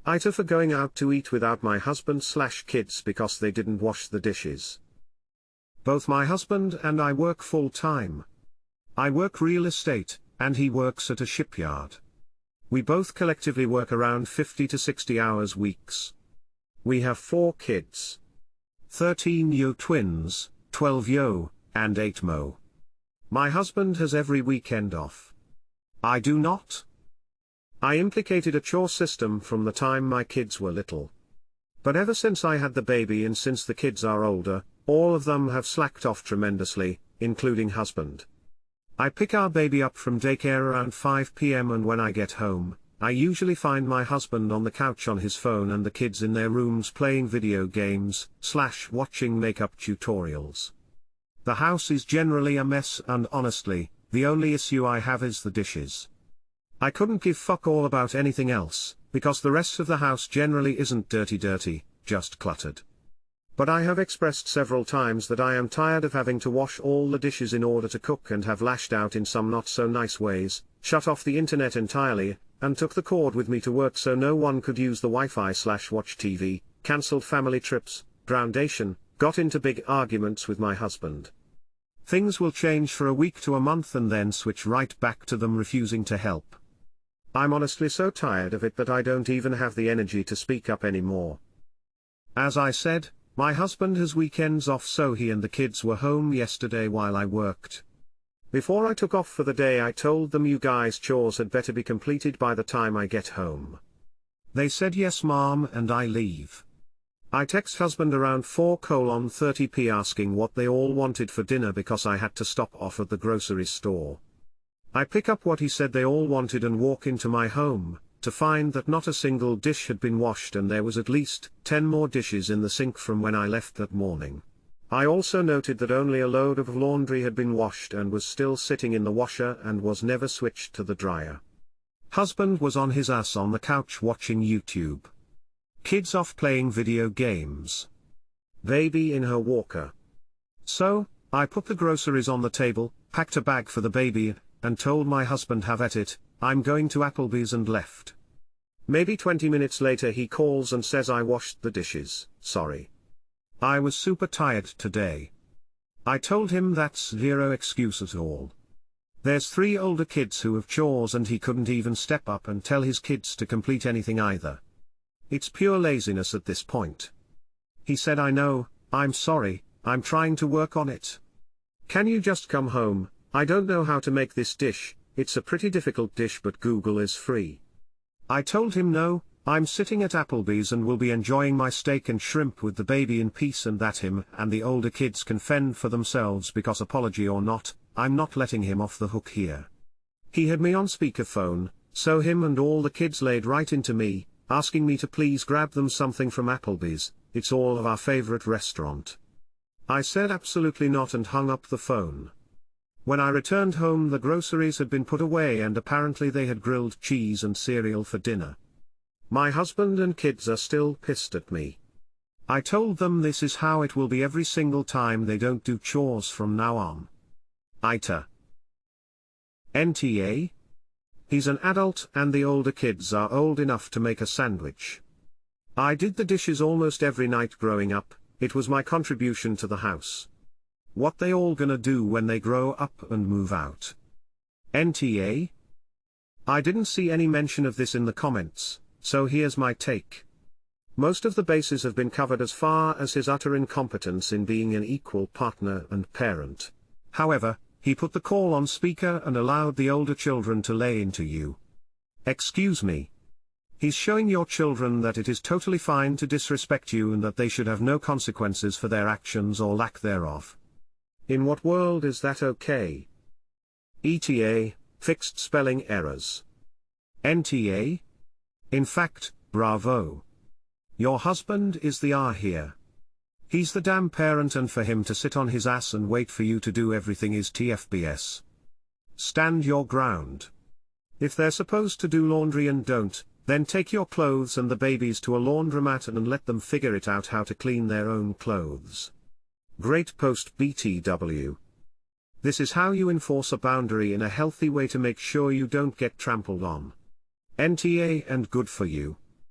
AITA for going out to eat without my husband/kids because they didn't wash the dishes. Both my husband and I work full-time. I work real estate, and he works at a shipyard. We both collectively work around 50 to 60 hours weeks. We have 4 kids. 13 yo twins, 12 yo, and 8 mo. My husband has every weekend off. I do not. I implicated a chore system from the time my kids were little. But ever since I had the baby and since the kids are older, all of them have slacked off tremendously, including husband. I pick our baby up from daycare around 5 p.m. and when I get home, I usually find my husband on the couch on his phone and the kids in their rooms playing video games, / watching makeup tutorials. The house is generally a mess and honestly, the only issue I have is the dishes. I couldn't give fuck all about anything else, because the rest of the house generally isn't dirty, just cluttered. But I have expressed several times that I am tired of having to wash all the dishes in order to cook and have lashed out in some not so nice ways, shut off the internet entirely, and took the cord with me to work so no one could use the Wi-Fi / watch TV, cancelled family trips, groundation, got into big arguments with my husband. Things will change for a week to a month and then switch right back to them refusing to help. I'm honestly so tired of it that I don't even have the energy to speak up anymore. As I said, my husband has weekends off, so he and the kids were home yesterday while I worked. Before I took off for the day I told them you guys' chores had better be completed by the time I get home. They said yes mom and I leave. I text husband around 4:30 p asking what they all wanted for dinner because I had to stop off at the grocery store. I pick up what he said they all wanted and walk into my home, to find that not a single dish had been washed and there was at least 10 more dishes in the sink from when I left that morning. I also noted that only a load of laundry had been washed and was still sitting in the washer and was never switched to the dryer. Husband was on his ass on the couch watching YouTube. Kids off playing video games. Baby in her walker. So, I put the groceries on the table, packed a bag for the baby, and told my husband have at it, I'm going to Applebee's and left. Maybe 20 minutes later he calls and says I washed the dishes, sorry. I was super tired today. I told him that's zero excuse at all. There's 3 older kids who have chores and he couldn't even step up and tell his kids to complete anything either. It's pure laziness at this point. He said I know, I'm sorry, I'm trying to work on it. Can you just come home? I don't know how to make this dish, it's a pretty difficult dish but Google is free. I told him no, I'm sitting at Applebee's and will be enjoying my steak and shrimp with the baby in peace and that him and the older kids can fend for themselves because apology or not, I'm not letting him off the hook here. He had me on speakerphone, so him and all the kids laid right into me, asking me to please grab them something from Applebee's, it's all of our favorite restaurant. I said absolutely not and hung up the phone. When I returned home the groceries had been put away and apparently they had grilled cheese and cereal for dinner. My husband and kids are still pissed at me. I told them this is how it will be every single time they don't do chores from now on. AITA. NTA? He's an adult and the older kids are old enough to make a sandwich. I did the dishes almost every night growing up, it was my contribution to the house. What they all gonna do when they grow up and move out? NTA? I didn't see any mention of this in the comments, so here's my take. Most of the bases have been covered as far as his utter incompetence in being an equal partner and parent. However, he put the call on speaker and allowed the older children to lay into you. Excuse me. He's showing your children that it is totally fine to disrespect you and that they should have no consequences for their actions or lack thereof. In what world is that okay? ETA, fixed spelling errors. NTA? In fact, bravo. Your husband is the R here. He's the damn parent and for him to sit on his ass and wait for you to do everything is TFBS. Stand your ground. If they're supposed to do laundry and don't, then take your clothes and the babies to a laundromat and let them figure it out how to clean their own clothes. Great post BTW. This is how you enforce a boundary in a healthy way to make sure you don't get trampled on. NTA and good for you.